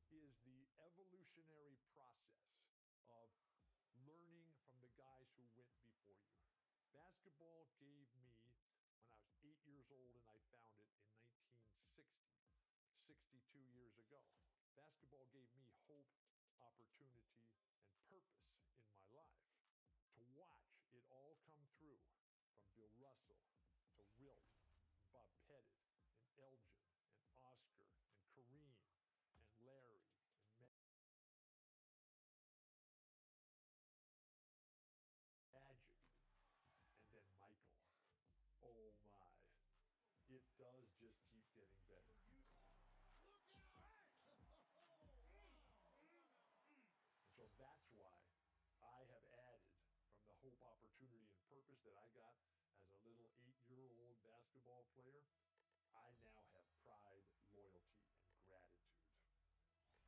is the evolutionary process of learning from the guys who went before you. Basketball gave me, when I was 8 years old and I found it in 1960, 62 years ago, basketball gave me hope, opportunity, and purpose in my life. To watch it all come through, from Bill Russell to Wilt, and Bob Pettit, and Elgin, and Oscar, and Kareem, and Larry, and Magic, and then Michael. Oh my, it does just keep getting better. And so that's why I have added, from the hope, opportunity, and purpose that I got as a little 8-year-old basketball player, I now have pride, loyalty, and gratitude.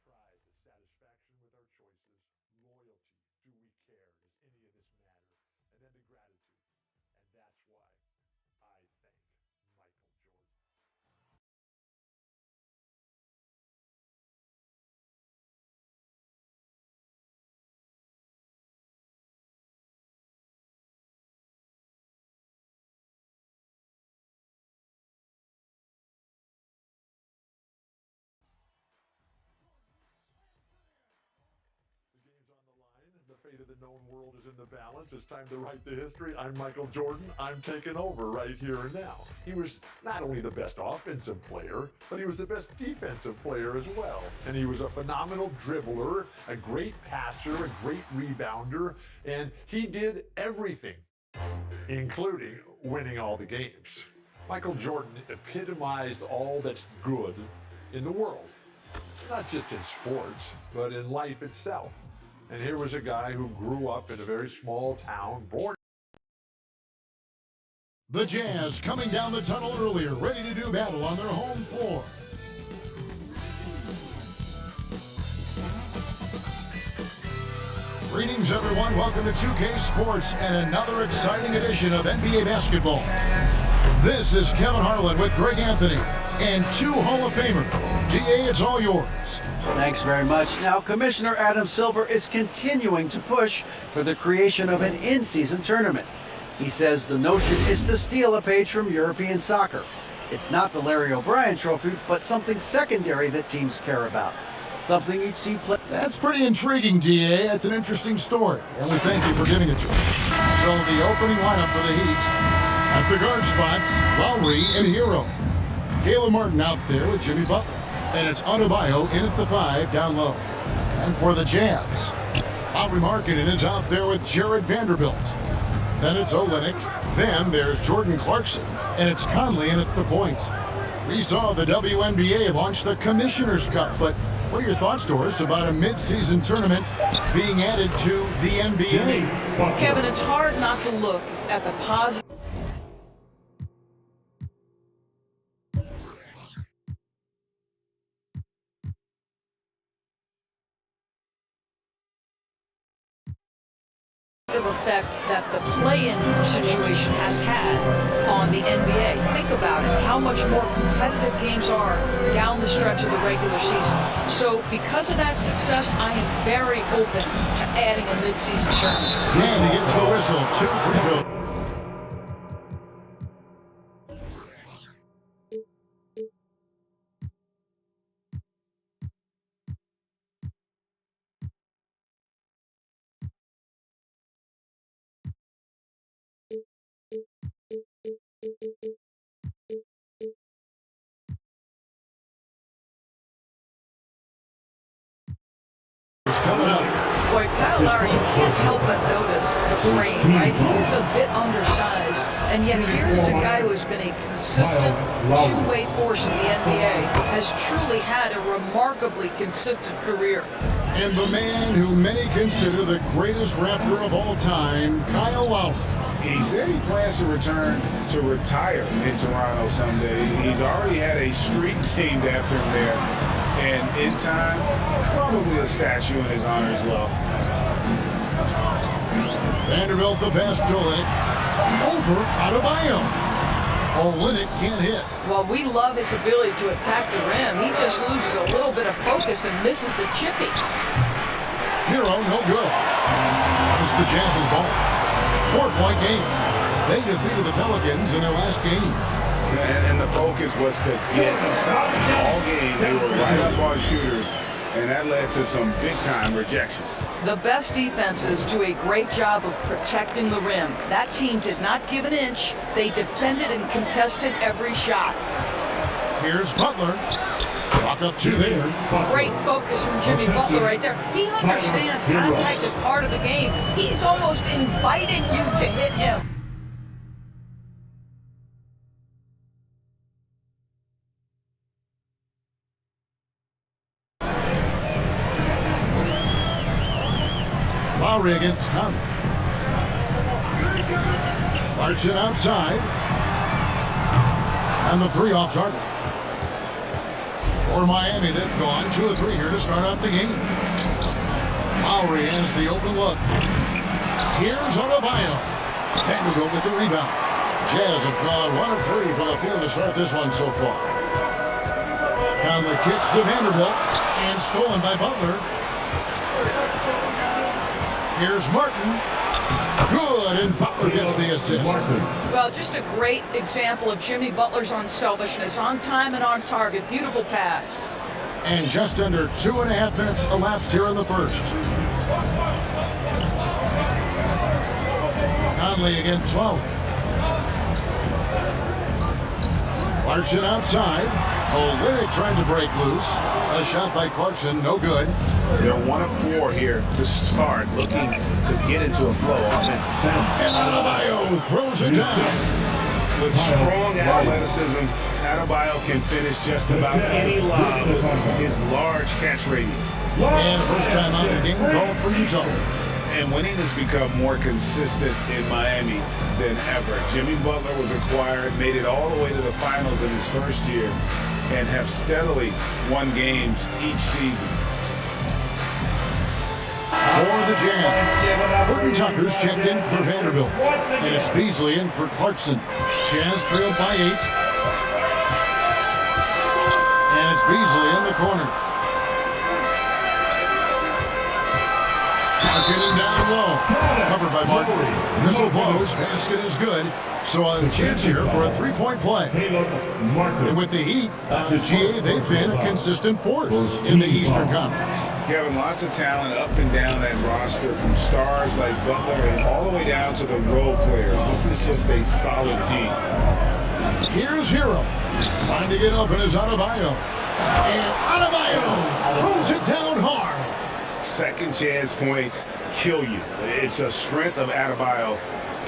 Pride, the satisfaction with our choices. Loyalty, do we care? Does any of this matter? And then the gratitude. And that's why I thank Michael Jordan. On the line, the fate of the known world is in the balance. It's time to write the history. I'm Michael Jordan. I'm taking over right here and now. He was not only the best offensive player, but he was the best defensive player as well. And he was a phenomenal dribbler, a great passer, a great rebounder, and he did everything, including winning all the games. Michael Jordan epitomized all that's good in the world, not just in sports, but in life itself. And here was a guy who grew up in a very small town, born. The Jazz coming down the tunnel earlier, ready to do battle on their home floor. Greetings, everyone. Welcome to 2K Sports and another exciting edition of NBA basketball. This is Kevin Harlan with Greg Anthony and two Hall of Famers. GA, it's all yours. Thanks very much. Now, Commissioner Adam Silver is continuing to push for the creation of an in-season tournament. He says the notion is to steal a page from European soccer. It's not the Larry O'Brien Trophy, but something secondary that teams care about. Something you'd see play. That's pretty intriguing, GA. That's an interesting story, and we thank you for giving it to us. So the opening lineup for the Heat, at the guard spots, Lowry and Hero. Caleb Martin out there with Jimmy Butler. And it's Adebayo in at the 5 down low. And for the Jazz, Lauri Markkanen is out there with Jared Vanderbilt. Then it's Olynyk. Then there's Jordan Clarkson. And it's Conley in at the point. We saw the WNBA launch the Commissioner's Cup, but what are your thoughts, Doris, about a mid-season tournament being added to the NBA? Kevin, it's hard not to look at the positive effect that the play-in situation has had on the NBA. Think about it, how much more competitive games are down the stretch of the regular season. So because of that success, I am very open to adding a mid-season tournament. And he gets the whistle, 2 free throws. Coming up. Boy, Kyle Lowry, you can't help but notice the frame, right? He's a bit undersized, and yet here is a guy who has been a consistent two-way force in the NBA, has truly had a remarkably consistent career. And the man who many consider the greatest Raptor of all time, Kyle Lowry. He said he plans to return to retire in Toronto someday. He's already had a street named after him there. And in time, probably a statue in his honor as well. Vanderbilt the pass to Olynyk. Over Adebayo. Olynyk can't hit. Well, we love his ability to attack the rim. He just loses a little bit of of focus and misses the chippy. Hero, no good. It's the Jazz's ball. 4-point game. They defeated the Pelicans in their last game. And the focus was to get stopped all game. They were right up on shooters, and that led to some big-time rejections. The best defenses do a great job of protecting the rim. That team did not give an inch. They defended and contested every shot. Here's Butler. Clock up 2 there. Great focus from Jimmy Butler right there. He understands contact is part of the game. He's almost inviting you to hit him. Lowry against Conley. Clarkson outside. And the 3 off target. For Miami, they've gone 2 of 3 here to start out the game. Lowry has the open look. Here's Adebayo. Vanderbilt with the rebound. Jazz have gone 1 of 3 from the field to start this one so far. Conley kicks to Vanderbilt and stolen by Butler. Here's Martin. Good, and Butler gets the assist. Well, just a great example of Jimmy Butler's unselfishness. On time and on target. Beautiful pass. And just under 2.5 minutes elapsed here in the first. Conley against Lowry. Clarkson outside. Olynyk trying to break loose. A shot by Clarkson, no good. They're 1 of 4 here to start, looking to get into a flow offense. And Adebayo throws it down. With strong athleticism, Adebayo can finish just about any lob with his large catch radius. And first time out of the game called for Utah. And winning has become more consistent in Miami than ever. Jimmy Butler was acquired, made it all the way to the finals in his first year, and have steadily won games each season. For the Jazz, Horton Tucker's checked in for Vanderbilt. And it's Beasley in for Clarkson. Jazz trailed by 8. And it's Beasley in the corner. Martin down low. Covered by Martin. Missile blows. Basket is good. So a chance here for a 3-point play. And with the Heat, GA, they've been a consistent force in the Eastern Conference. Kevin, lots of talent up and down that roster, from stars like Butler and all the way down to the role players. This is just a solid team. Here's Hero. Trying to get open is Adebayo. And Adebayo throws it down hard. Second chance points kill you. It's a strength of Adebayo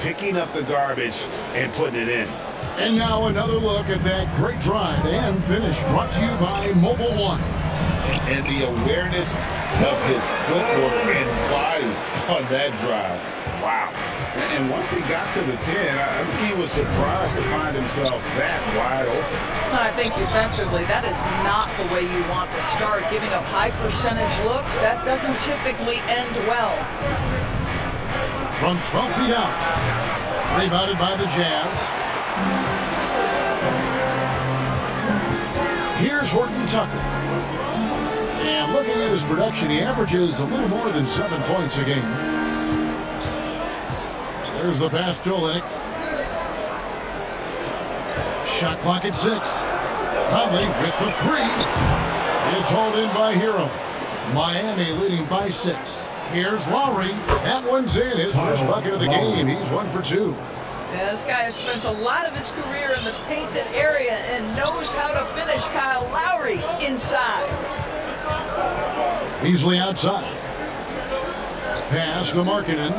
picking up the garbage and putting it in. And now another look at that great drive and finish brought to you by Mobile One. And the awareness of his footwork and body on that drive. Wow. And once he got to the 10, I think he was surprised to find himself that wide open. I think defensively, that is not the way you want to start. Giving up high percentage looks, that doesn't typically end well. From 12 feet out. Rebounded by the Jazz. Here's Horton Tucker. And looking at his production, he averages a little more than 7 points a game. There's the pass to Olynyk. Shot clock at 6. Conley with the 3. It's hauled in by Hero. Miami leading by 6. Here's Lowry. That one's in. His first bucket of the game. He's 1 for 2. Yeah, this guy has spent a lot of his career in the painted area and knows how to finish. Kyle Lowry inside. Beasley outside. Pass to Markkanen.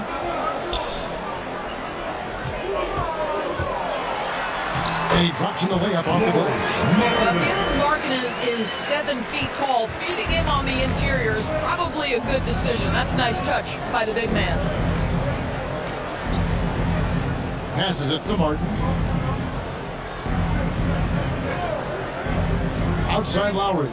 And he drops in the layup off the glass. Given Markkanen is 7 feet tall, feeding him on the interior is probably a good decision. That's a nice touch by the big man. Passes it to Martin. Outside Lowry.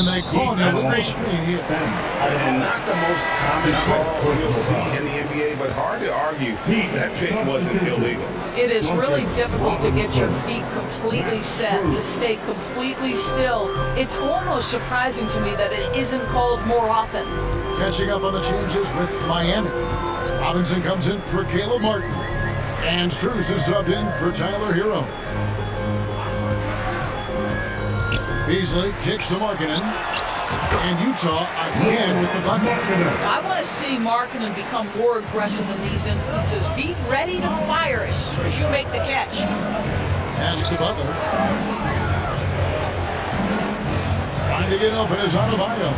And they call him a little screen here. And not the most common call you'll see in the NBA, but hard to argue that pick wasn't illegal. It is really difficult to get your feet completely set, to stay completely still. It's almost surprising to me that it isn't called more often. Catching up on the changes with Miami. Robinson comes in for Caleb Martin. And Struz is subbed in for Tyler Hero. Beasley kicks to Markkanen. And Utah again with the bucket. I want to see Markkanen become more aggressive in these instances. Be ready to fire as soon as you make the catch. Pass to Butler. Trying to get open is Adebayo.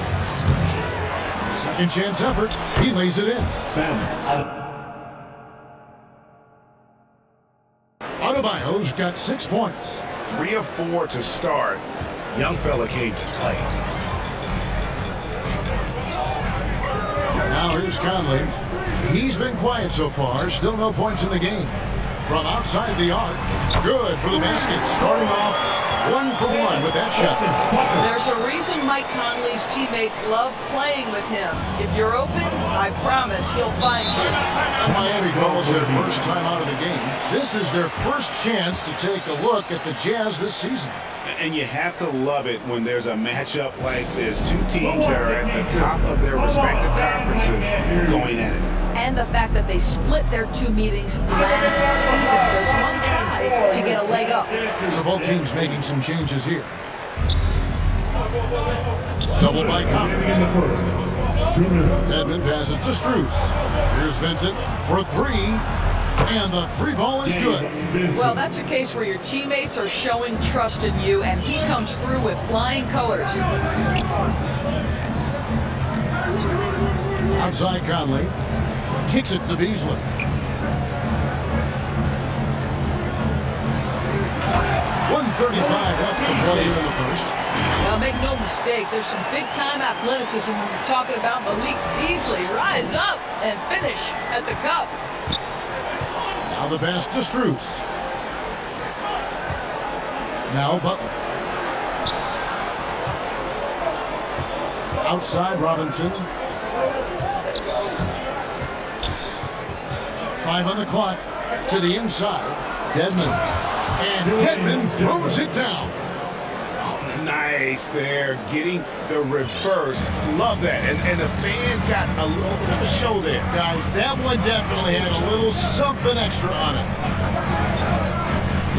Second chance effort. He lays it in. Adebayo's got 6 points. 3 of 4 to start. Young fella came to play. Now here's Conley. He's been quiet so far. Still no points in the game. From outside the arc. Good for the basket. Starting off 1 for 1 with that shot. There's a reason Mike Conley's teammates love playing with him. If you're open, I promise he'll find you. Miami calls their first time out of the game. This is their first chance to take a look at the Jazz this season. And you have to love it when there's a matchup like this. Two teams that are at the top of their respective conferences going at it. And the fact that they split their 2 meetings last season. There's one try to get a leg up. So both teams making some changes here. Double by Conley. Edmond passes to Struz. Here's Vincent for 3. And the 3 ball is good. Well, that's a case where your teammates are showing trust in you, and he comes through with flying colors. Outside Conley. Kicks it to Beasley. .135 left to play in the first. Now, make no mistake, there's some big-time athleticism when you're talking about Malik Beasley. Rise up and finish at the cup. Now the pass to Struz. Now Butler. Outside Robinson. 5 on the clock. To the inside. Dedmon. And Dedmon throws it down. Nice there, getting the reverse. Love that. And the fans got a little bit of a show there. Guys, that one definitely had a little something extra on it.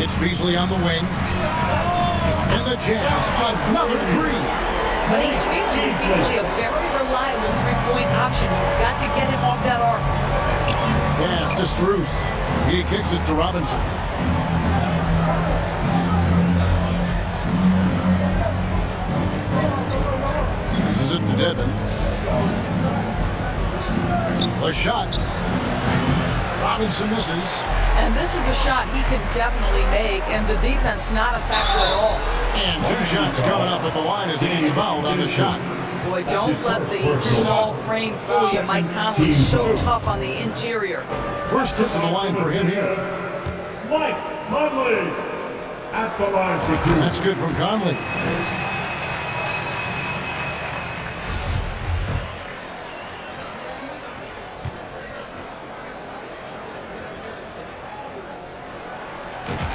It's Beasley on the wing. And the Jazz, another 3. But he's feeling it. Beasley, a very reliable three-point option. You've got to get him off that arc. Pass to Struz. He kicks it to Robinson. Passes it to Devin. A shot. Robinson misses. And this is a shot he can definitely make, and the defense not a factor at all. And 2 shots coming up at the line as he gets fouled on the shot. Boy, don't let the small frame fool you. Mike Conley's so tough on the interior. First hit to the line for him here. Mike Conley at the line for 2. That's good from Conley.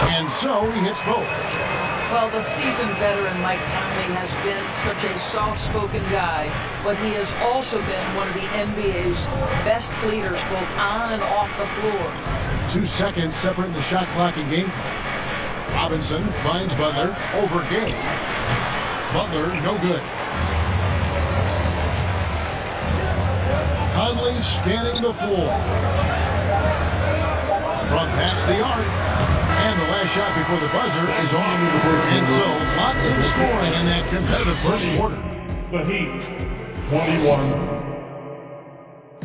And so he hits both. Well, the seasoned veteran Mike Conley has been such a soft-spoken guy, but he has also been one of the NBA's best leaders, both on and off the floor. 2 seconds separating the shot clock and game clock. Robinson finds Butler over Gay. Butler, no good. Conley scanning the floor. From past the arc. And the last shot before the buzzer is off. And so, lots of scoring in that competitive first quarter. The Heat, 21.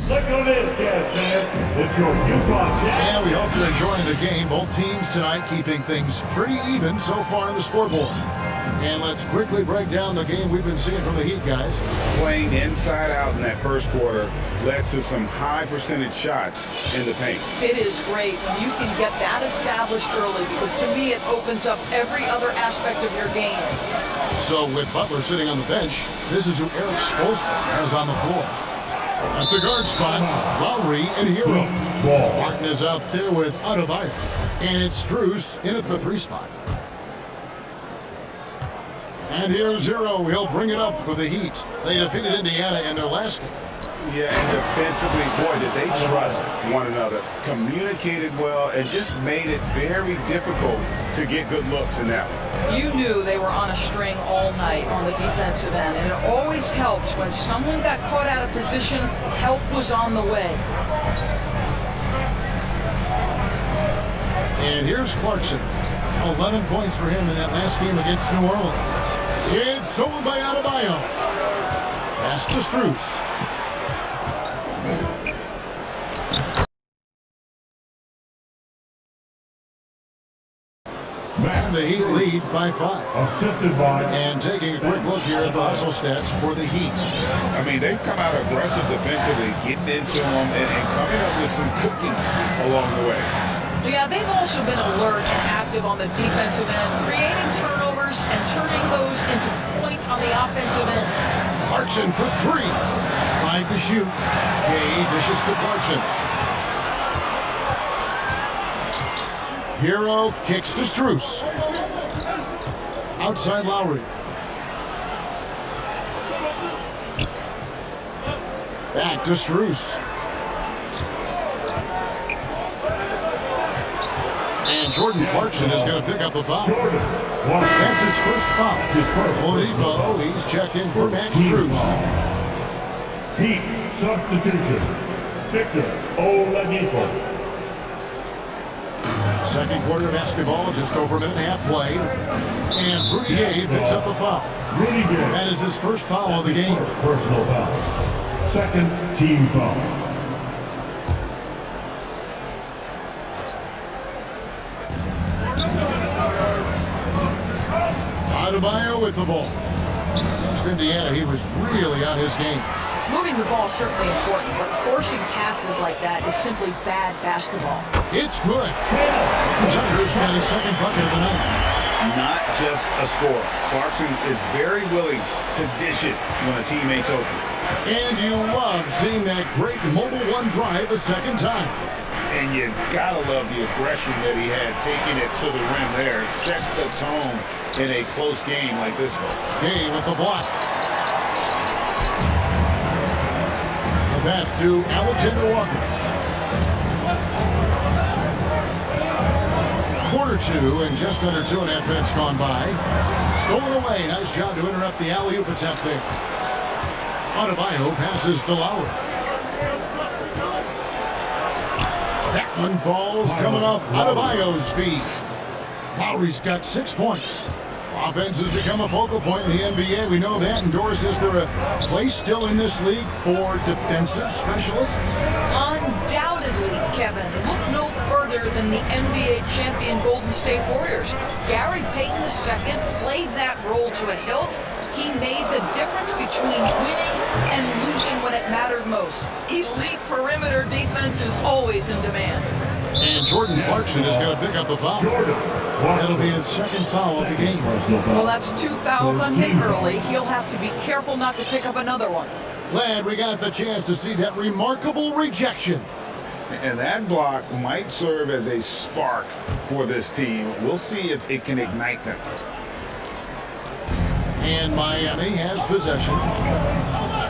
Look at this, Jazz fans. It's your Utah Jazz. And we hope you're enjoying the game. Both teams tonight keeping things pretty even so far on the scoreboard. And let's quickly break down the game we've been seeing from the Heat, guys. Playing inside out in that first quarter led to some high percentage shots in the paint. It is great when you can get that established early, because to me it opens up every other aspect of your game. So with Butler sitting on the bench, this is who Eric Spoelstra has on the floor. At the guard spots, Lowry and Hero. Martin is out there with Adebayo. And it's Strus in at the 3 spot. And here's Hero. He'll bring it up for the Heat. They defeated Indiana in their last game. Yeah, and defensively, boy, did they trust one another. Communicated well and just made it very difficult to get good looks in that one. You knew they were on a string all night on the defensive end, and it always helps when someone got caught out of position, help was on the way. And here's Clarkson. 11 points for him in that last game against New Orleans. It's stolen by Adebayo. Pass to Strus. And the Heat lead by 5. Assisted by. And taking a quick look here at the hustle stats for the Heat. I mean, they've come out aggressive defensively, getting into them and coming up with some cookies along the way. Yeah, they've also been alert and active on the defensive end, creating turnovers and turning those into points on the offensive end. Clarkson for 3. 5 to shoot. Gay dishes to Clarkson. Hero kicks to Strus. Outside Lowry. Back to Strus. And Jordan Clarkson is going to pick up a foul. That's his first foul. Oladipo, he's checked in for Max Strus. Heat substitution. Victor Oladipo. Second quarter basketball, just over a minute and a half played. And Rudy Gay picks up the foul. Rudy Gay. That is his first foul of the game. Personal foul. Second team foul. Adebayo with the ball. Against Indiana, he was really on his game. Moving the ball is certainly important, but forcing passes like that is simply bad basketball. It's good. Tucker's got his second bucket of the night. Not just a scorer. Clarkson is very willing to dish it when a teammate's open. And you love seeing that great mobile one drive a second time. And you gotta love the aggression that he had, taking it to the rim there. Sets the tone in a close game like this one. Gay with the block. The pass to Alexander Walker. Quarter 2 and just under 2.5 minutes gone by. Stolen away. Nice job to interrupt the alley-oop attempt there. Adebayo passes to Lowry. That one falls coming off Adebayo's feet. Lowry's got 6 points. Offense has become a focal point in the NBA. We know that. And Doris, is there a place still in this league for defensive specialists? Undoubtedly, Kevin. Look no further than the NBA champion Golden State Warriors. Gary Payton II played that role to a hilt. He made the difference between winning and losing when it mattered most. Elite perimeter defense is always in demand. And Jordan Clarkson is going to pick up the foul. That'll be his second foul of the game. Well, that's 2 fouls on him early. He'll have to be careful not to pick up another one. Glad we got the chance to see that remarkable rejection. And that block might serve as a spark for this team. We'll see if it can ignite them. And Miami has possession.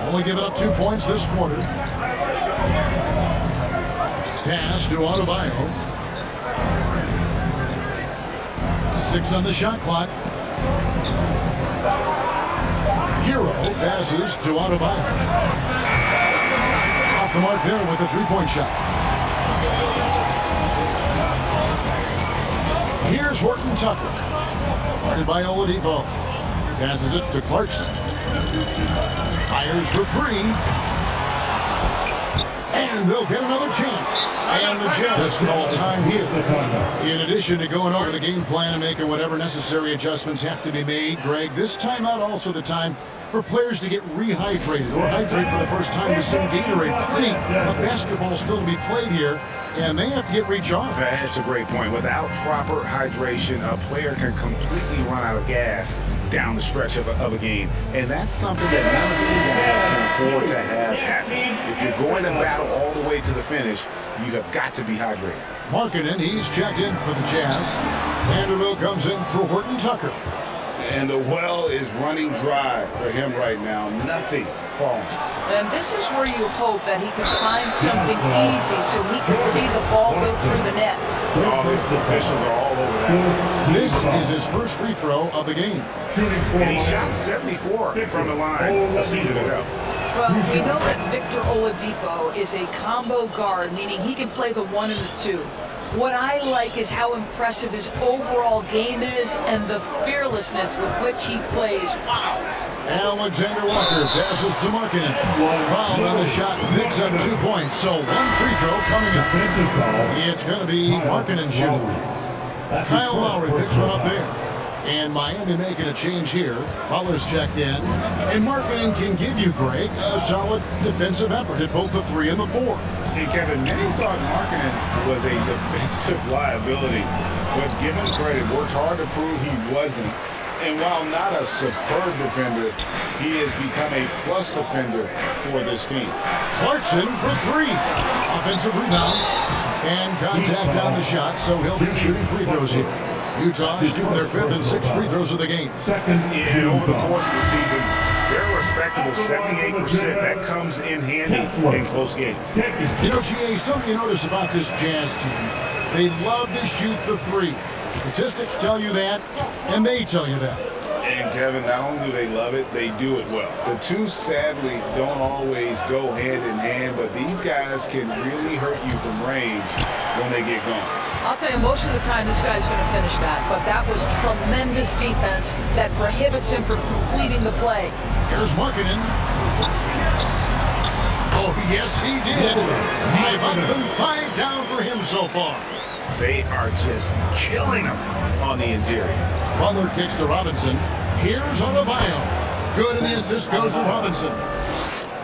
Only giving up 2 points this quarter. Pass to Adebayo. 6 on the shot clock. Hero passes to Adebayo. Off the mark there with a 3-point shot. Here's Horton Tucker. Guarded by Oladipo. Passes it to Clarkson. Fires for 3. And they'll get another chance. And the Jets call time here. In addition to going over the game plan and making whatever necessary adjustments have to be made, Greg, this timeout also the time for players to get rehydrated or hydrate for the first time with some Gatorade. Plenty of basketball still to be played here, and they have to get recharged. That's a great point. Without proper hydration, a player can completely run out of gas down the stretch of a game. And that's something that none of these guys can afford to have happen. If you're going to battle all the way to the finish, you have got to be hydrated. Markkanen, he's checked in for the Jazz. Vanderbilt comes in for Horton Tucker. And the well is running dry for him right now. Nothing falling. And this is where you hope that he can find something easy so he can see the ball go through the net. All the officials are all over that. This is his first free throw of the game. And he shot 74 from the line a season ago. Well, we know that Victor Oladipo is a combo guard, meaning he can play the 1 and the 2. What I like is how impressive his overall game is and the fearlessness with which he plays. Wow. Alexander Walker passes to Markkanen. Fouled on the shot, picks up 2 points. So one free throw coming up. It's going to be Markkanen shooting. Kyle Lowry picks one up there. And Miami making a change here. Butler's checked in. And Markkanen can give you, Greg, a solid defensive effort at both the 3 and the 4. And Kevin, many thought Markkanen was a defensive liability, but given credit, worked hard to prove he wasn't. And while not a superb defender, he has become a plus defender for this team. Clarkson for 3. Offensive rebound. And contact on the shot, so he'll be shooting free throws here. Utah shooting their 5th and 6th free throws of the game. And over the course of the season, they're a respectable 78%. That comes in handy in close games. You know, GA, something you notice about this Jazz team, they love to shoot the 3. Statistics tell you that, and they tell you that. And Kevin, not only do they love it, they do it well. The two, sadly, don't always go hand in hand, but these guys can really hurt you from range when they get going. I'll tell you, most of the time this guy's going to finish that, but that was tremendous defense that prohibits him from completing the play. Here's Markkanen. Oh, yes, he did. 5 up and 5 down for him so far. They are just killing him on the interior. Butler kicks to Robinson. Here's Adebayo. Good, and the assist goes to Robinson.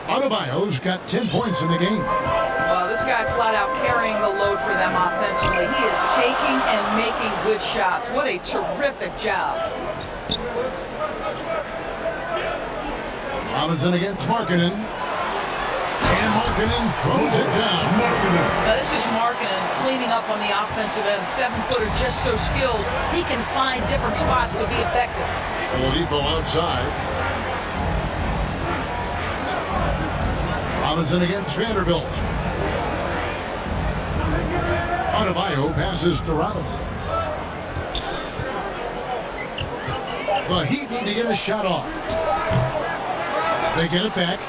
Adebayo's got 10 points in the game. Well, this guy flat out carrying the load for them offensively. He is taking and making good shots. What a terrific job. Robinson against Markkanen. And Markkanen throws it down. Now, this is Markkanen cleaning up on the offensive end. 7-footer, just so skilled. He can find different spots to be effective. Oladipo outside. Robinson against Vanderbilt. Adebayo passes to Robinson. The Heat need to get a shot off. They get it back.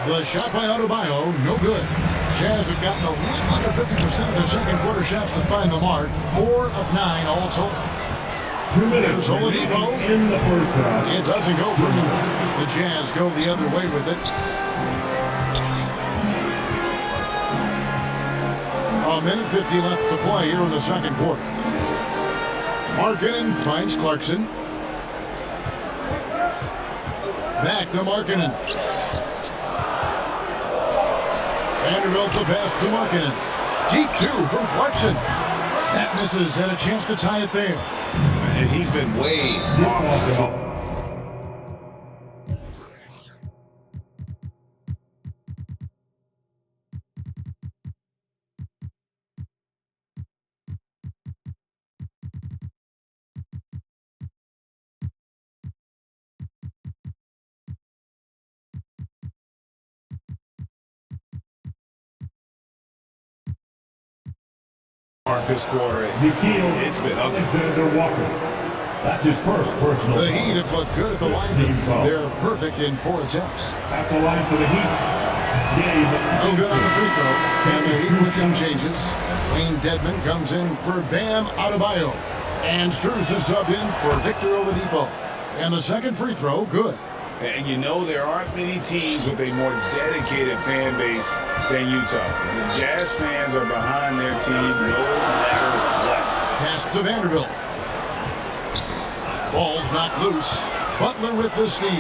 The shot by Adebayo, no good. Jazz have gotten a little under 50% of their second quarter shots to find the mark. 4 of 9 all total. 2 minutes There's Oladipo. in the first half. It doesn't go for him. The Jazz go the other way with it. A minute 50 left to play here in the second quarter. Markkanen finds Clarkson. Back to Markkanen. Vanderbilt the pass to Markkanen. Deep 2 from Clarkson. That misses, and a chance to tie it there. And he's been way off the ball. This quarter, it's been ugly. Alexander Walker. That's his first personal. The Heat have looked good at the line. They're perfect in 4 attempts. At the line for the Heat. Game. No good on the free throw. And the Heat with some changes. Wayne Dedmon comes in for Bam Adebayo. And Struz is subbed in for Victor Oladipo. And the second free throw, good. And you know there aren't many teams with a more dedicated fan base than Utah. The Jazz fans are behind their team no matter what. Pass to Vanderbilt. Ball's not loose. Butler with the steal.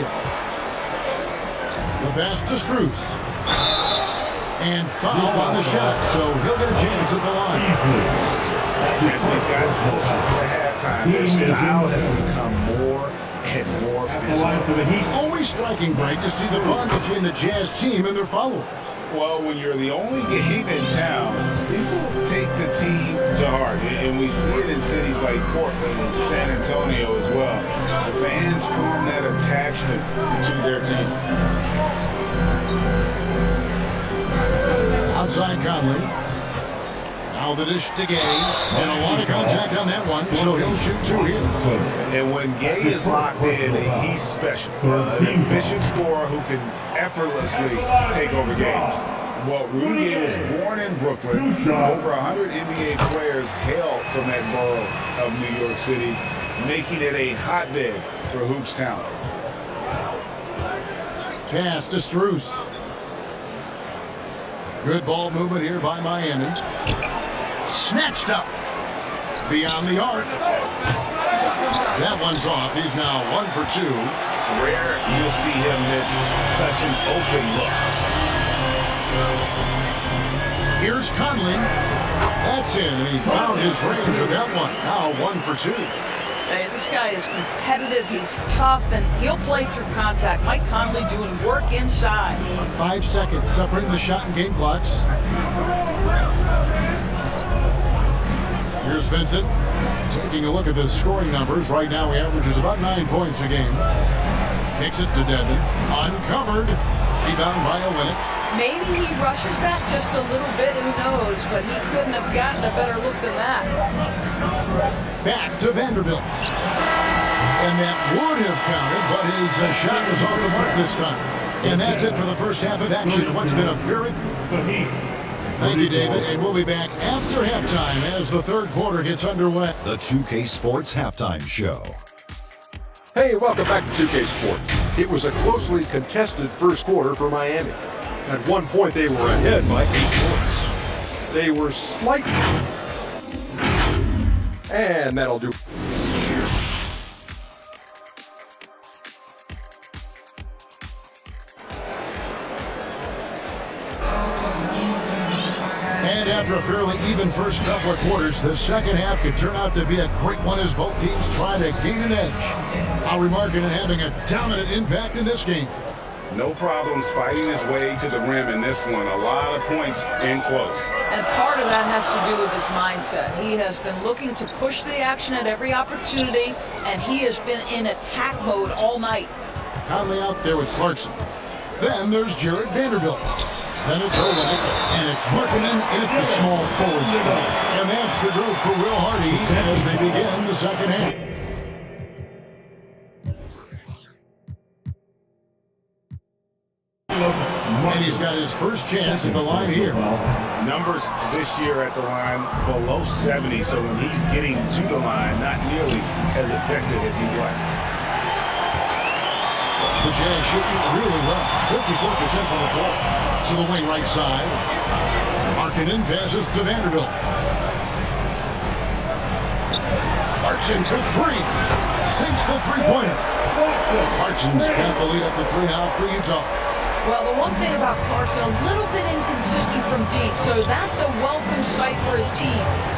The pass to Strus. And foul on the shot, so he'll get a chance at the line. As we've gotten closer to halftime, their style has become more and more physical. It's always striking, Greg, to see the bond between the Jazz team and their followers. Well, when you're the only game in town, people take the team to heart. And we see it in cities like Portland and San Antonio as well. The fans form that attachment to their team. Outside Conley. Now the dish to Gay. And a lot of contact on that one, so he'll shoot two here. And when Gay is locked in, he's special. An efficient scorer who can effortlessly take over games. Well, Rudy Gay was born in Brooklyn. Over 100 NBA players hail from that borough of New York City, making it a hotbed for hoops talent. Pass to Strus. Good ball movement here by Miami. Snatched up. Beyond the arc. That one's off. He's now 1 for 2. Rare you'll see him miss such an open look. Here's Conley. That's in, and he found his range with that one. Now 1 for 2. Hey, this guy is competitive, he's tough, and he'll play through contact. Mike Conley doing work inside. 5 seconds separating the shot and game clocks. Here's Vincent. Taking a look at the scoring numbers. Right now he averages about 9 points a game. Kicks it to Devin. Uncovered. Rebound by Olynyk. Maybe he rushes that just a little bit, who knows, but he couldn't have gotten a better look than that. Back to Vanderbilt. And that would have counted, but his shot was off the mark this time. And that's it for the first half of action. What's been a very... Thank you, David, and we'll be back after halftime as the third quarter gets underway. The 2K Sports Halftime Show. Hey, welcome back to 2K Sports. It was a closely contested first quarter for Miami. At one point, they were ahead by 8 points. They were slightly... And that'll do. And after a fairly even first couple of quarters, the second half could turn out to be a great one as both teams try to gain an edge. Lowry Markkanen having a dominant impact in this game. No problems fighting his way to the rim in this one. A lot of points in close. And part of that has to do with his mindset. He has been looking to push the action at every opportunity, and he has been in attack mode all night. Conley out there with Clarkson. Then there's Jared Vanderbilt. Then it's Olynyk, and it's Markkanen in at the small forward spot. And that's the group for Will Hardy as they begin the second half. And he's got his first chance at the line here. Numbers this year at the line below 70, so when he's getting to the line, not nearly as effective as he'd like. The Jazz shooting really well, 54% from the floor. To the wing right side. Markkanen passes to Vanderbilt. Clarkson for three. Sinks the three-pointer. Clarkson's got the lead up to 3 now for Utah. Well, the one thing about Clarkson, a little bit inconsistent from deep, so that's a welcome sight for his team.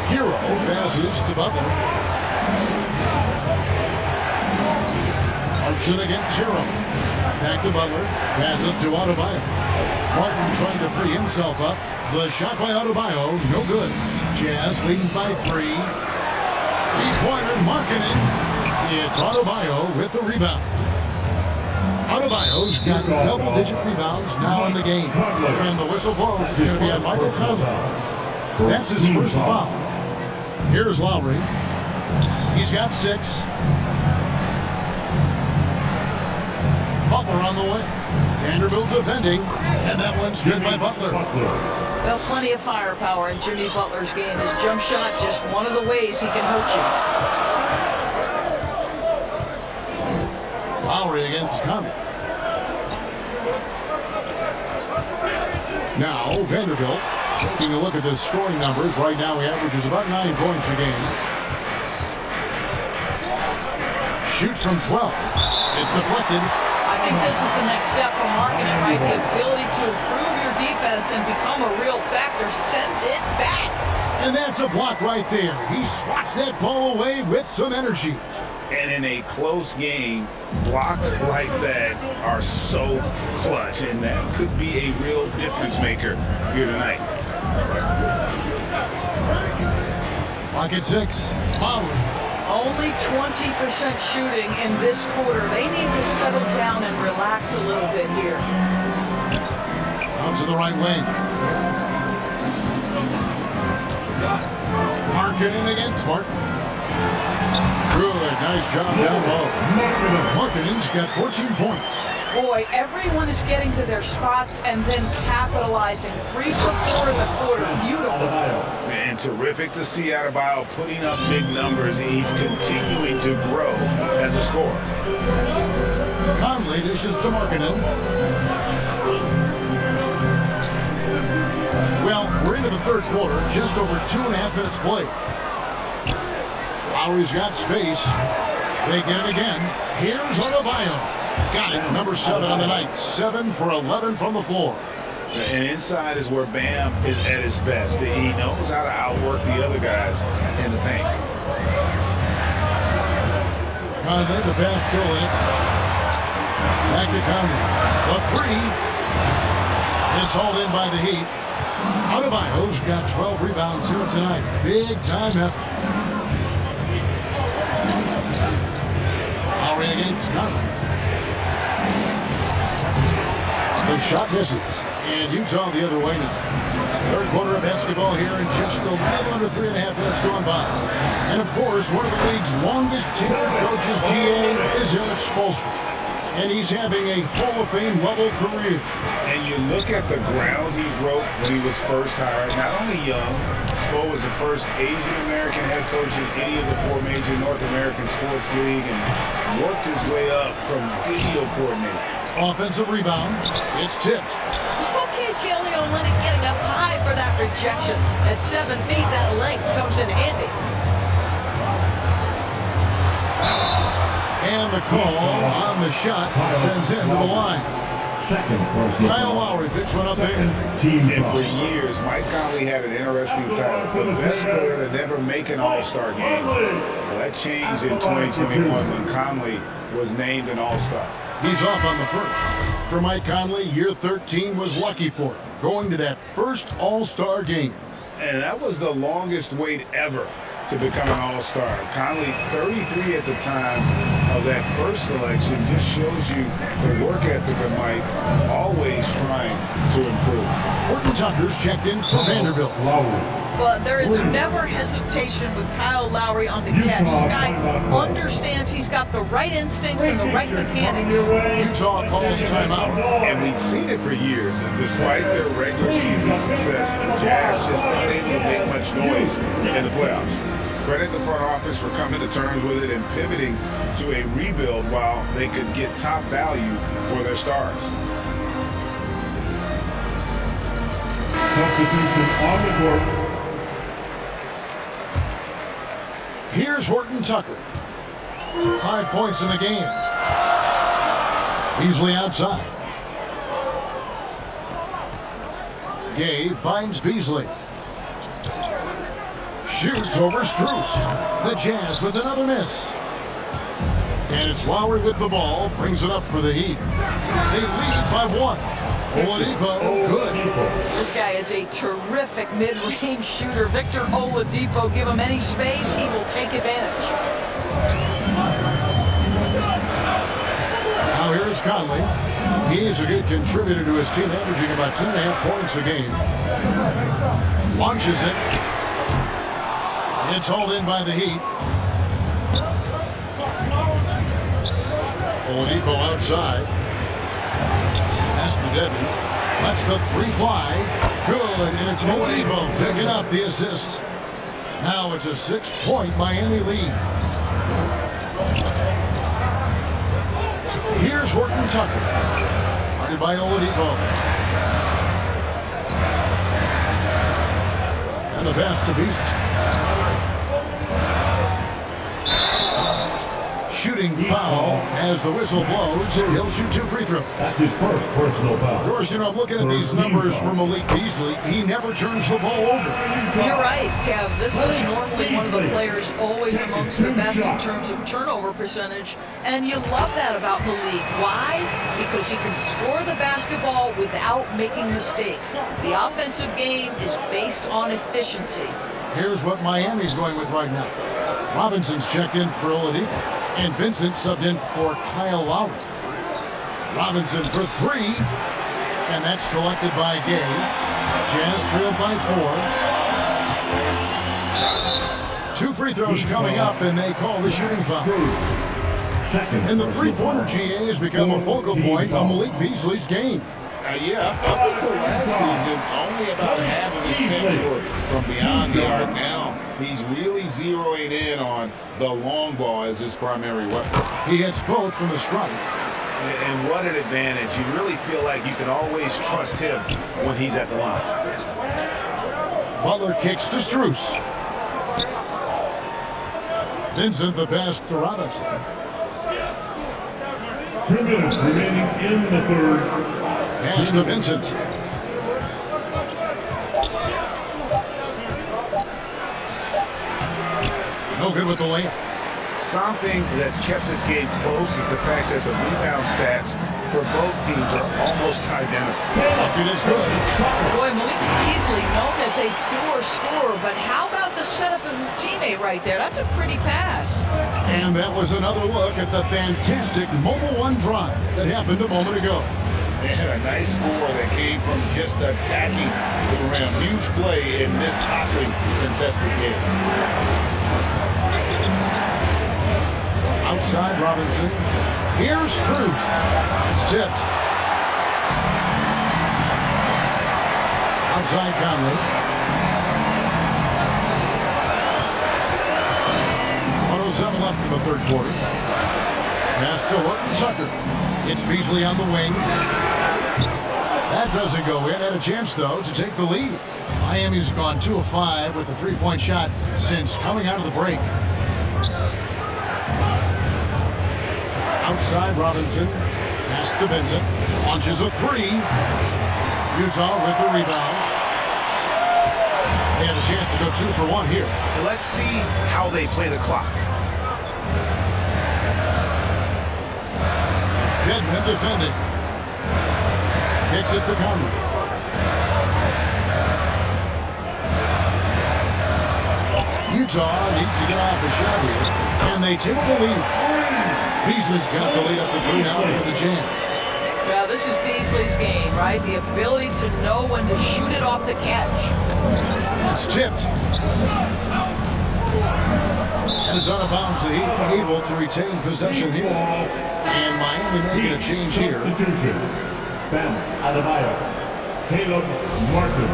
Hero passes to Butler. Clarkson against Hero. Back to Butler. Passes to Adebayo. Martin trying to free himself up. The shot by Adebayo, no good. Jazz leading by 3. Three-pointer Markkanen. It's Adebayo with the rebound. Adebayo's got double-digit rebounds now in the game. And the whistle blows. It's going to be on Michael Conley. That's his first foul. Here's Lowry. He's got 6. Butler on the way. Vanderbilt defending. And that one's good by Butler. Well, plenty of firepower in Jimmy Butler's game. His jump shot, just one of the ways he can hurt you. Lowry against Conley. Now Vanderbilt taking a look at the scoring numbers. Right now he averages about 9 points a game. Shoots from 12. It's deflected. I think this is the next step for Markkanen, right? The ability to improve your defense and become a real factor. Send it back. And that's a block right there. He swats that ball away with some energy. And in a close game, blocks like that are so clutch, and that could be a real difference maker here tonight. Clock at 6. Lowry. Only 20% shooting in this quarter. They need to settle down and relax a little bit here. Out to the right wing. Markkanen again. Smart. Good. Nice job down low. Markkanen's got 14 points. Boy, everyone is getting to their spots and then capitalizing. 3 for 4 in the quarter. Beautiful. And terrific to see Adebayo putting up big numbers. He's continuing to grow as a scorer. Conley dishes to Markkanen. Well, we're into the third quarter, just over 2.5 minutes played. Lowry's got space. They get it again. Here's Adebayo. Got it. Number 7 on the night. 7 for 11 from the floor. And inside is where Bam is at his best. He knows how to outwork the other guys in the paint. Conley, the pass still in it. Back to Conley. The 3. It's hauled in by the Heat. Adebayo's got 12 rebounds here tonight. Big time effort. Lowry against Conley. The shot misses. And Utah the other way now. Third quarter of basketball here in just a little under 3.5 minutes going by. And of course, one of the league's longest tenured coaches, GA, is Eric Spoelstra. And he's having a Hall of Fame level career. And you look at the ground he broke when he was first hired. Not only young, Spo was the first Asian American head coach in any of the 4 major North American sports league, and worked his way up from video coordinator. Offensive rebound. It's tipped. Okay, Kelly Olynyk getting up high for that rejection. At 7 feet, that length comes in handy. And the call on the shot sends him to the line. Kyle Lowry picks one up there. And for years, Mike Conley had an interesting title. The best player to never make an All-Star game. Well, that changed in 2021 when Conley was named an All-Star. He's off on the first. For Mike Conley, year 13 was lucky for him, going to that first All-Star game. And that was the longest wait ever to become an All-Star. Conley, 33 at the time of that first selection, just shows you the work ethic of Mike, always trying to improve. Horton Tucker's checked in for Vanderbilt. But there is never hesitation with Kyle Lowry on the catch. This guy understands he's got the right instincts and the right mechanics. Utah calls timeout. And we've seen it for years. And despite their regular season success, the Jazz just unable to make much noise in the playoffs. Credit the front office for coming to terms with it and pivoting to a rebuild while they could get top value for their stars. Substitution on the court. Here's Horton Tucker. 5 points in the game. Beasley outside. Gay finds Beasley. Shoots over Strus. The Jazz with another miss. And it's Lowry with the ball. Brings it up for the Heat. They lead by 1. Oladipo, good. This guy is a terrific mid-range shooter. Victor Oladipo, give him any space, he will take advantage. Now here's Conley. He's a good contributor to his team, averaging about 10.5 points a game. Launches it. It's hauled in by the Heat. Oladipo outside. Pass to Devin. That's the 3 fly. Good, and it's Oladipo picking up the assist. Now it's a 6-point Miami lead. Here's Horton Tucker. Guarded by Oladipo. And the pass to Beasley. shooting foul as the whistle blows. He'll shoot 2 free throws. That's his first personal foul. Of course, I'm looking at these numbers for Malik Beasley. He never turns the ball over. You're right, Kev. This is normally one of the players always amongst the best in terms of turnover percentage, and you love that about Malik. Why? Because he can score the basketball without making mistakes. The offensive game is based on efficiency. Here's what Miami's going with right now. Robinson's checked in for Oladipo, and Vincent subbed in for Kyle Lowry. Robinson for 3, and that's collected by Gay. Jazz trailed by 4. 2 free throws coming up, and they call the shooting foul. And the three-pointer GA has become a focal point of Malik Beasley's game. Yeah, up until last season, only about half of his attempts were from beyond the arc. Now, he's really zeroing in on the long ball as his primary weapon. He hits both from the stripe. And what an advantage. You really feel like you can always trust him when he's at the line. Butler kicks to Strus. Vincent the pass to Robinson. 2 minutes remaining in the third. Pass to Vincent. No good with the layup. Something that's kept this game close is the fact that the rebound stats for both teams are almost identical. It is good. Boy, Malik Beasley known as a pure scorer, but how about the setup of his teammate right there? That's a pretty pass. And that was another look at the fantastic Mobile One drive that happened a moment ago. And a nice score that came from just attacking the rim. Huge play in this hotly contested game. Outside Robinson. Here's Cruz. It's tipped. Outside Conley. 107 left in the third quarter. Pass to Horton Tucker. It's Beasley on the wing. That doesn't go in. Had a chance, though, to take the lead. Miami's gone 2 of 5 with a three-point shot since coming out of the break. Outside Robinson. Pass to Vincent. Launches a 3. Utah with the rebound. They have a chance to go 2 for 1 here. Let's see how they play the clock. Deadman defending. Kicks it to Conley. Utah needs to get off a shot here, and they take the lead. Beasley's got the lead up to 3 now for the Jazz. Yeah, this is Beasley's game, right? The ability to know when to shoot it off the catch. It's tipped. And it's out of bounds. The Heat able to retain possession here. And Miami making a change here. Bam Adebayo. Caleb Martin.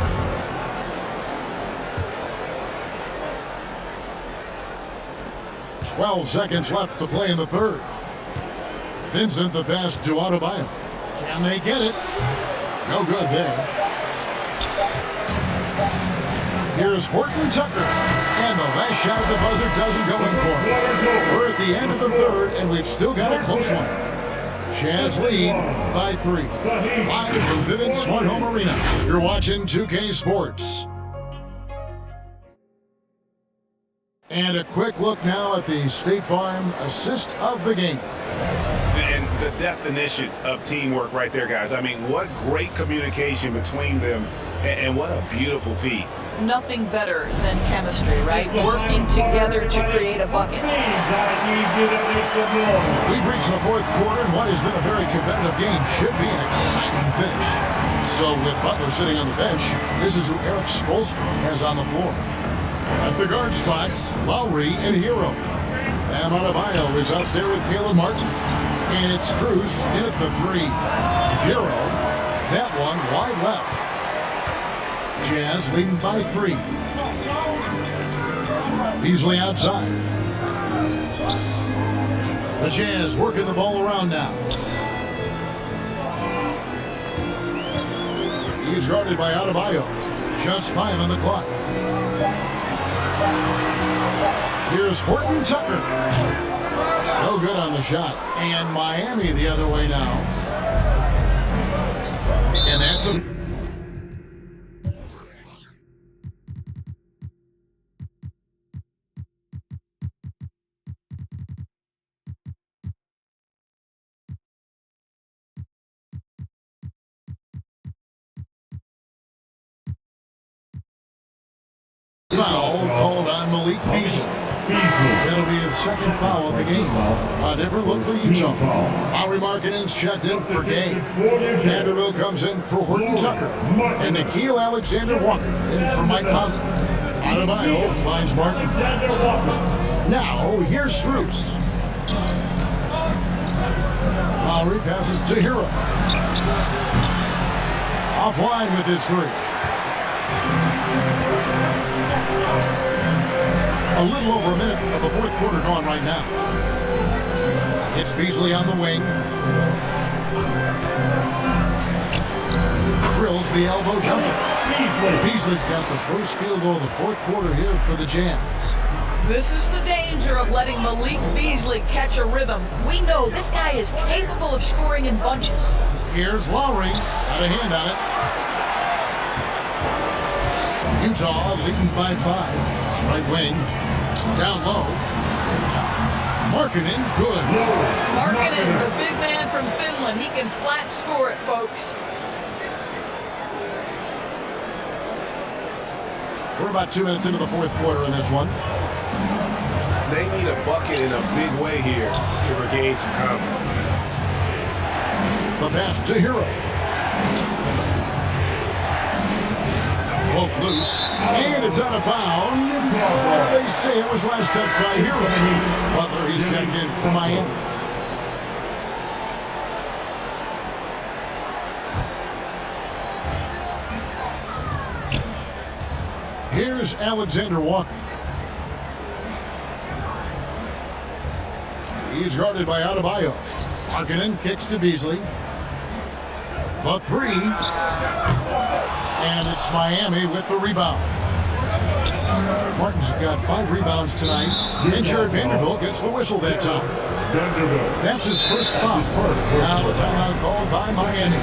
"12 seconds left to play in the third. Vincent the pass to Adebayo. Can they get it? No good there. Here's Horton Tucker. And the last shot at the buzzer doesn't go in for him. We're at the end of the third, and we've still got a close one. Jazz lead by 3. Live from Vivint Smart Home Arena. You're watching 2K Sports. And a quick look now at the State Farm assist of the game. And the definition of teamwork right there, guys. I mean, what great communication between them, and what a beautiful feat. Nothing better than chemistry, right? Working together to create a bucket. We've reached the fourth quarter, and what has been a very competitive game should be an exciting finish. So with Butler sitting on the bench, this is who Eric Spoelstra has on the floor. At the guard spots, Lowry and Hero. Bam Adebayo is out there with Caleb Martin. And it's Cruz in at the 3. Hero, that one wide left. Jazz leading by 3. Beasley outside. The Jazz working the ball around now. He's guarded by Adebayo. Just 5 on the clock. Here's Horton Tucker. No No good on the shot. And Miami the other way now. And that's a... Foul called on Malik Beasley. That'll be his second foul of the game. A different look for Utah. Lauri Markkanen's checked in for Gay. Vanderbilt comes in for Horton Tucker. And Nickeil Alexander-Walker in for Mike Conley. Adebayo finds Martin. Now, here's Strus. Lowry passes to Hero. Offline with his three. A little over a minute of the fourth quarter gone right now. It's Beasley on the wing. Drills the elbow jumper. Beasley's got the first field goal of the fourth quarter here for the Jazz. This is the danger of letting Malik Beasley catch a rhythm. We know this guy is capable of scoring in bunches. Here's Lowry. Got a hand on it. Utah leading by 5. Right wing. Down low. Markkanen, good. Markkanen, the big man from Finland. He can flat score it, folks. We're about 2 minutes into the fourth quarter in this one. They need a bucket in a big way here to regain some confidence. The pass to Hero. Poke loose, and it's out of bounds. They say it was last touched by Hero. Butler, he's checked in for Miami. Here's Alexander-Walker. He's guarded by Adebayo. Markkanen kicks to Beasley. The three. And it's Miami with the rebound. Martin's got 5 rebounds tonight. Injured Vanderbilt gets the whistle that time. That's his first foul. Now a timeout called by Miami.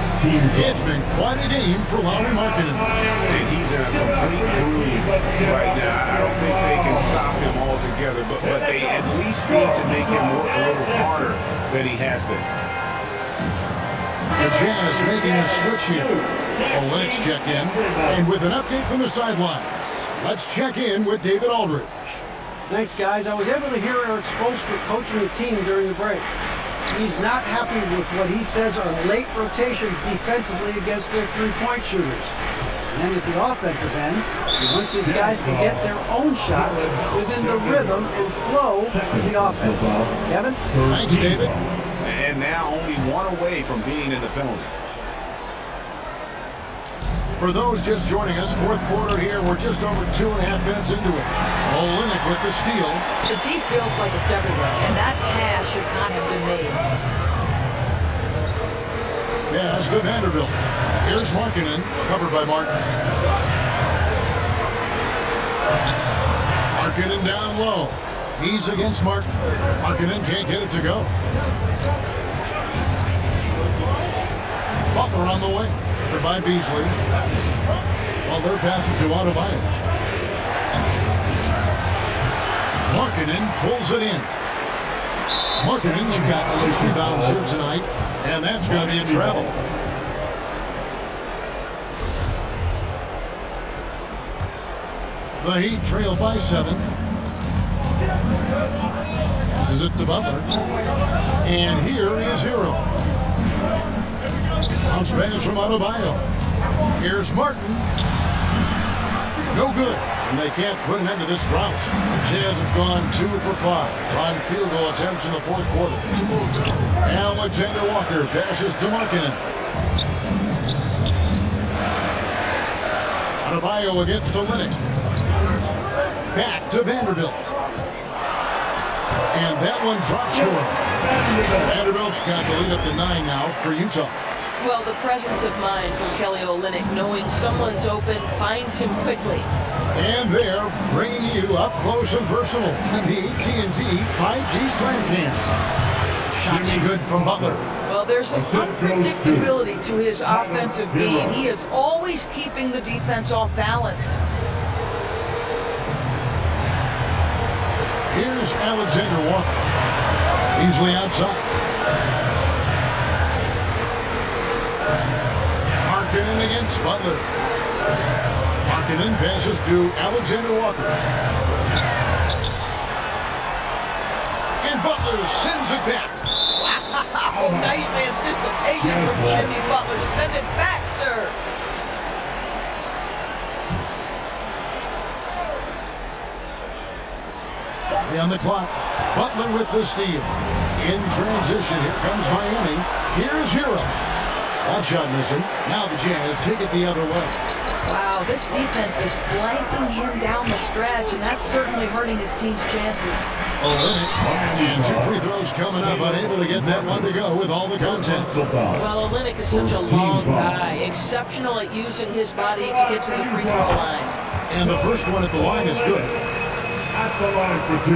It's been quite a game for Lauri Markkanen. And he's in a complete groove right now. I don't think they can stop him altogether, but they at least need to make him work a little harder than he has been. The Jazz making a switch here. Olenek's checked in, and with an update from the sidelines, let's check in with David Aldridge. Thanks, guys. I was able to hear Eric Spoelstra coaching the team during the break. He's not happy with what he says are late rotations defensively against their three-point shooters. And then at the offensive end, he wants his guys to get their own shots within the rhythm and flow of the offense. Kevin? Thanks, David. And now only one away from being in the penalty. For those just joining us, fourth quarter here, we're just over 2.5 minutes into it. Olenek with the steal. The D feels like it's everywhere, and that pass should not have been made. Yeah, that's good Vanderbilt. Here's Markkanen, covered by Martin. Markkanen down low. He's against Martin. Markkanen can't get it to go. Butler on the wing. Covered by Beasley. Butler passes to Adebayo. Markkanen pulls it in. Markkanen's got 6 rebounds here tonight, and that's going to be a travel. The Heat trail by 7. Passes it to Butler. And here is Hero. Bounce pass from Adebayo. Here's Martin. No good. And they can't put an end to this drought. The Jazz have gone 2 for 5 on field goal attempts in the fourth quarter. Alexander-Walker passes to Markkanen. Adebayo against Olynyk. Back to Vanderbilt. And that one drops short. Vanderbilt's got the lead up to 9 now for Utah. Well, the presence of mind from Kelly Olynyk, knowing someone's open, finds him quickly. And they're bringing you up close and personal in the AT&T 5G Slam Cam. Shots good from Butler. Well, there's an unpredictability to his offensive game. He is always keeping the defense off balance. Here's Alexander Walker. Easily outside. Markkanen against Butler. Markkanen passes to Alexander Walker. And Butler sends it back. Wow, nice anticipation from Jimmy Butler. Send it back, sir. On the clock, Butler with the steal. In transition, here comes Miami. Here's Hero. That shot missing. Now the Jazz take it the other way. Wow, this defense is blanking him down the stretch, and that's certainly hurting his team's chances. Olynyk, and 2 free throws coming up, unable to get that one to go with all the content. Well, Olynyk is such a long guy, exceptional at using his body to get to the free throw line. And the first one at the line is good. At the line for 2.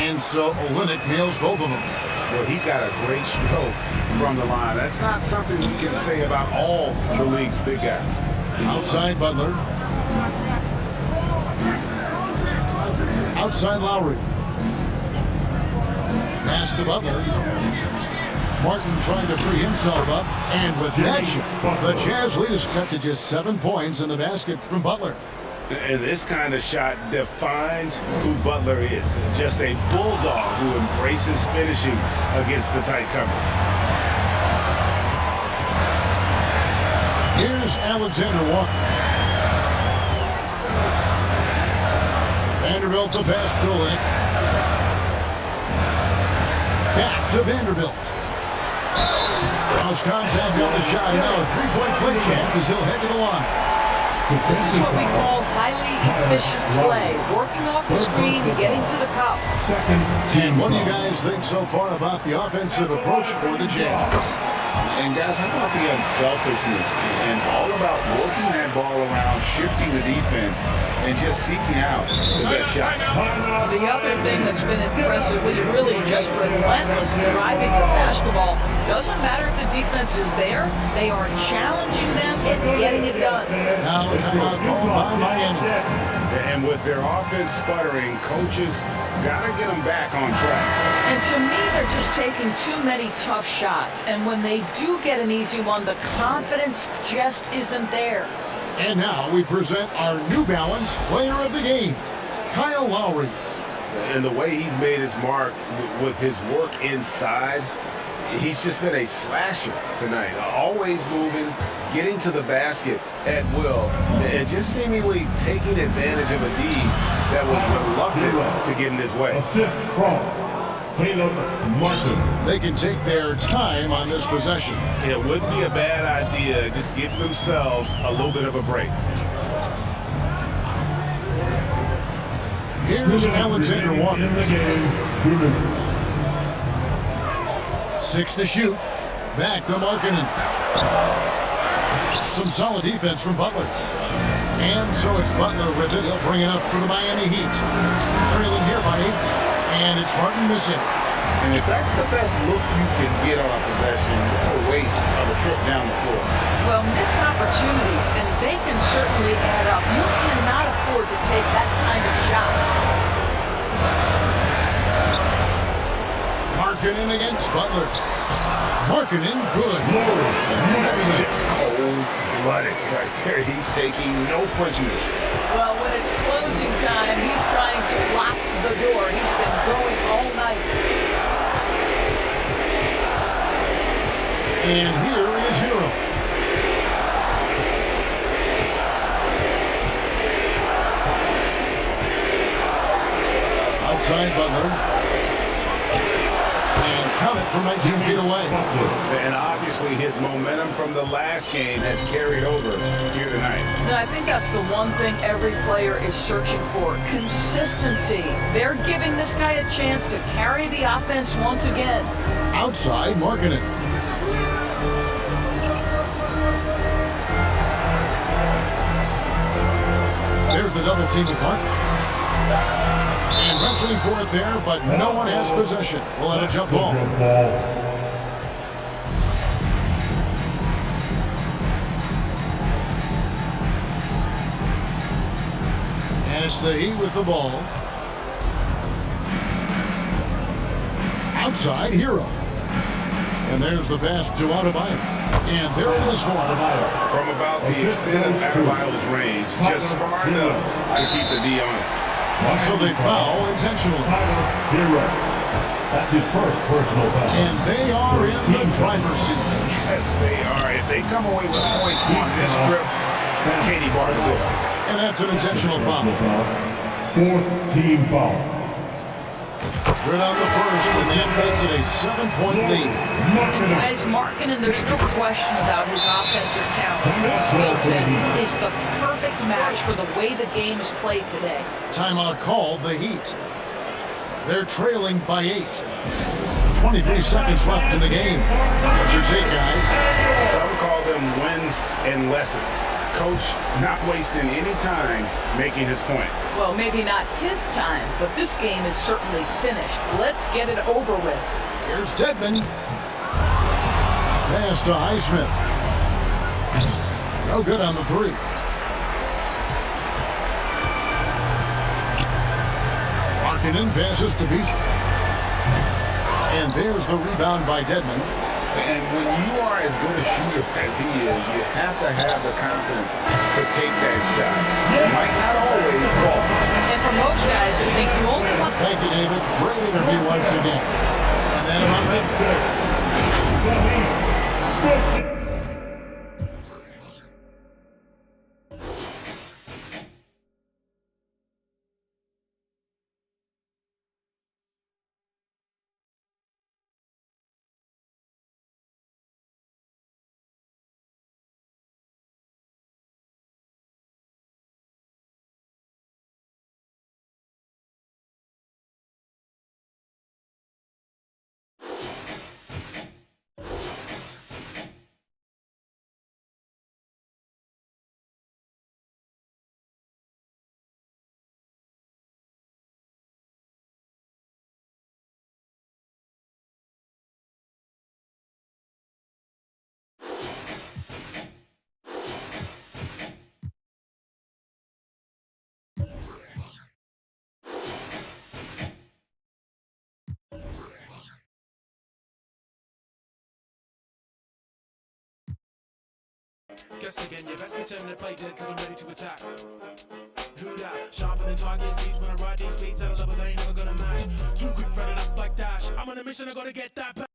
And so Olynyk nails both of them. Well, he's got a great stroke from the line. That's not something we can say about all the league's big guys. Outside Butler. Outside Lowry. Pass to Butler. Martin trying to free himself up. And with that shot, the Jazz lead is cut to just 7 points in the basket from Butler. And this kind of shot defines who Butler is. Just a bulldog who embraces finishing against the tight cover. Here's Alexander Walker. Vanderbilt to pass to Olynyk. Back to Vanderbilt. Cross contact on the shot. Now a 3-point play chance as he'll head to the line. This is what we call highly efficient play. Working off the screen, getting to the cup. And what do you guys think so far about the offensive approach for the Jazz? And guys, how about the unselfishness and all about working that ball around, shifting the defense, and just seeking out the best shot? The other thing that's been impressive is really just relentless driving the basketball. Doesn't matter if the defense is there, they are challenging them and getting it done. Now it's about called by Miami. And with their offense sputtering, coaches got to get them back on track. And to me, they're just taking too many tough shots. And when they do get an easy one, the confidence just isn't there. And now we present our New Balance Player of the Game, Kyle Lowry. And the way he's made his mark with his work inside, he's just been a slasher tonight. Always moving, getting to the basket at will, and just seemingly taking advantage of a D that was reluctant to get in his way. Assist from Caleb Martin. They can take their time on this possession. It wouldn't be a bad idea. Just give themselves a little bit of a break. Here's Alexander Walker. In the game, 2 minutes. 6 to shoot. Back to Markkanen. Some solid defense from Butler. And so it's Butler with it. He'll bring it up for the Miami Heat. Trailing here by 8. And it's Martin missing. And if that's the best look you can get on a possession, what a waste of a trip down the floor. Well, missed opportunities, and they can certainly add up. You cannot afford to take that kind of shot. Markkanen against Butler. Markkanen good. That's just cold-blooded right there. He's taking no prisoners. Well, when it's closing time, he's trying to lock the door. He's been going all night. And here is Hero. Outside Butler. And count it from 19 feet away. And obviously his momentum from the last game has carried over here tonight. And I think that's the one thing every player is searching for, consistency. They're giving this guy a chance to carry the offense once again. Outside Markkanen. There's the double team with Martin. And wrestling for it there, but no one has possession. We'll have a jump ball. And it's the Heat with the ball. Outside, Hero. And there's the pass to Adebayo. And there it is for Adebayo. From about the extent of Adebayo's range, just far enough to keep the D honest. And so they foul intentionally. That's his first personal foul. And they are in the driver's seat. Yes, they are. If they come away with points on this trip, Katie bar to do it. And that's an intentional foul. Fourth team foul. Good on the first, and that makes it a 7-point lead. And guys, Markkanen, there's no question about his offensive talent. His skill set is the perfect match for the way the game is played today. Timeout called, the Heat. They're trailing by 8. 23 seconds left in the game. What's your take, guys? Some call them wins and lessons. Coach not wasting any time making his point. Well, maybe not his time, but this game is certainly finished. Let's get it over with. Here's Dedmon. Pass to Highsmith. No good on the three. Markkanen passes to Beasley. And there's the rebound by Dedmon. And when you are as good a shooter as he is, you have to have the confidence to take that shot. It might not always fall. And for most guys, I think you only want... Thank you, David. Great interview once again. And then about Guess again, you best pretend to play dead cause I'm ready to attack. Who that? Sharper than target seeds when I ride these beats at a level they ain't never gonna match. Too quick, run it up like Dash. I'm on a mission, I gotta get that back.